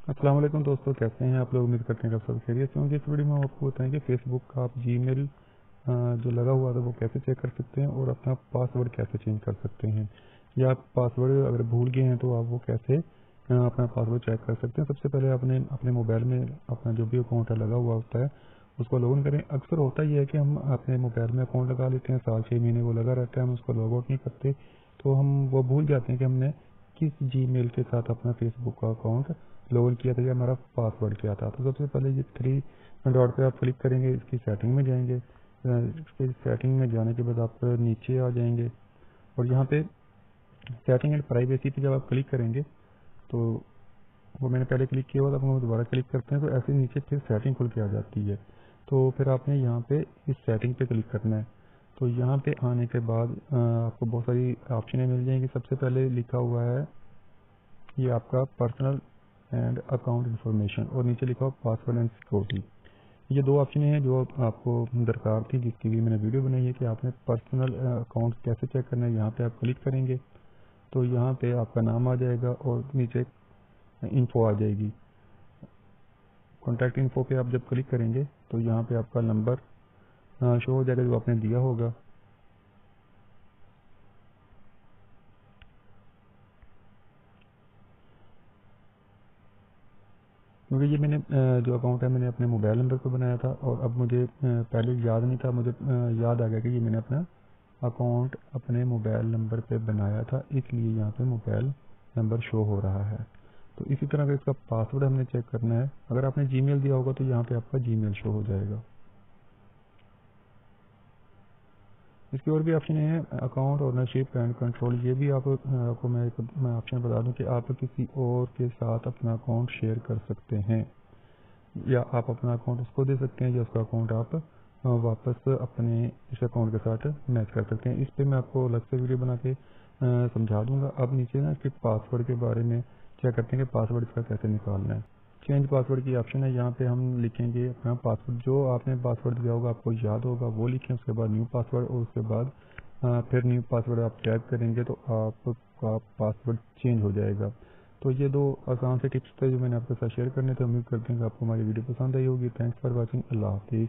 अस्सलाम वालेकुम दोस्तों, कैसे हैं आप लोग। उम्मीद करते हैं कि आप सब खैरियत से होंगे। इस वीडियो में हम आपको बताएं कि फेसबुक का आप जीमेल जो लगा हुआ था वो कैसे चेक कर सकते हैं और अपना पासवर्ड कैसे चेंज कर सकते हैं, या आप पासवर्ड अगर भूल गए हैं तो आप वो कैसे अपना पासवर्ड चेक कर सकते हैं। सबसे पहले आपने अपने मोबाइल में अपना जो भी अकाउंट लगा हुआ होता है उसको लॉगिन करें। अक्सर होता ही है कि हम अपने मोबाइल में अकाउंट लगा लेते हैं, 7-6 महीने वो लगा रहता है, हम उसको लॉग आउट नहीं करते, तो हम वो भूल जाते हैं कि हमने किस जीमेल के साथ अपना फेसबुक का अकाउंट लॉगिन किया था या हमारा पासवर्ड क्या था। तो सबसे पहले ये 3 डॉट पे आप क्लिक करेंगे, इसकी सेटिंग में जाएंगे। इसकी सेटिंग में जाने के बाद आप नीचे आ जाएंगे और यहाँ पे सेटिंग एंड प्राइवेसी पे जब आप क्लिक करेंगे तो वो मैंने पहले क्लिक किया हुआ था, हम दोबारा क्लिक करते हैं तो ऐसे नीचे फिर सेटिंग खुल के आ जाती है। तो फिर आपने यहाँ पे इस सेटिंग पे क्लिक करना है। तो यहाँ पे आने के बाद आपको बहुत सारी ऑप्शनें मिल जाएंगी। सबसे पहले लिखा हुआ है ये आपका पर्सनल एंड अकाउंट इन्फॉर्मेशन और नीचे लिखा हुआ पासवर्ड एंड सिक्योरिटी। ये दो ऑप्शन हैं जो आपको दरकार थी, जिसकी भी मैंने वीडियो बनाई है कि आपने पर्सनल अकाउंट कैसे चेक करना है। यहाँ पे आप क्लिक करेंगे तो यहाँ पे आपका नाम आ जाएगा और नीचे इन्फो आ जाएगी। कॉन्टैक्ट इन्फो पे आप जब क्लिक करेंगे तो यहाँ पे आपका नंबर शो हो जाएगा जो आपने दिया होगा। क्योंकि ये मैंने जो अकाउंट है मैंने अपने मोबाइल नंबर पर बनाया था और अब मुझे पहले याद नहीं था, मुझे याद आ गया कि ये मैंने अपना अकाउंट अपने मोबाइल नंबर पे बनाया था, इसलिए यहाँ पे मोबाइल नंबर शो हो रहा है। तो इसी तरह अगर इसका पासवर्ड हमने चेक करना है, अगर आपने जीमेल दिया होगा तो यहाँ पे आपका जीमेल शो हो जाएगा। इसकी और भी ऑप्शन है, अकाउंट ओनरशिप एंड कंट्रोल। ये भी आपको मैं ऑप्शन बता दूं कि आप किसी और के साथ अपना अकाउंट शेयर कर सकते हैं, या आप अपना अकाउंट उसको दे सकते हैं या उसका अकाउंट आप वापस अपने इस अकाउंट के साथ मैच कर सकते हैं। इस पे मैं आपको अलग से वीडियो बना के समझा दूंगा। अब नीचे ना इसके पासवर्ड के बारे में चेक करते हैं कि पासवर्ड इसका कैसे निकालना है। चेंज पासवर्ड की ऑप्शन है, यहाँ पे हम लिखेंगे अपना पासवर्ड, जो आपने पासवर्ड दिया होगा आपको याद होगा वो लिखें, उसके बाद न्यू पासवर्ड और उसके बाद फिर न्यू पासवर्ड आप टाइप करेंगे तो आपका पासवर्ड चेंज हो जाएगा। तो ये दो आसान से टिप्स थे जो मैंने आपके साथ शेयर करने थे। उम्मीद करते हैं कि आपको हमारी वीडियो पसंद आई होगी। Thanks for watching. अल्लाह हाफिज़।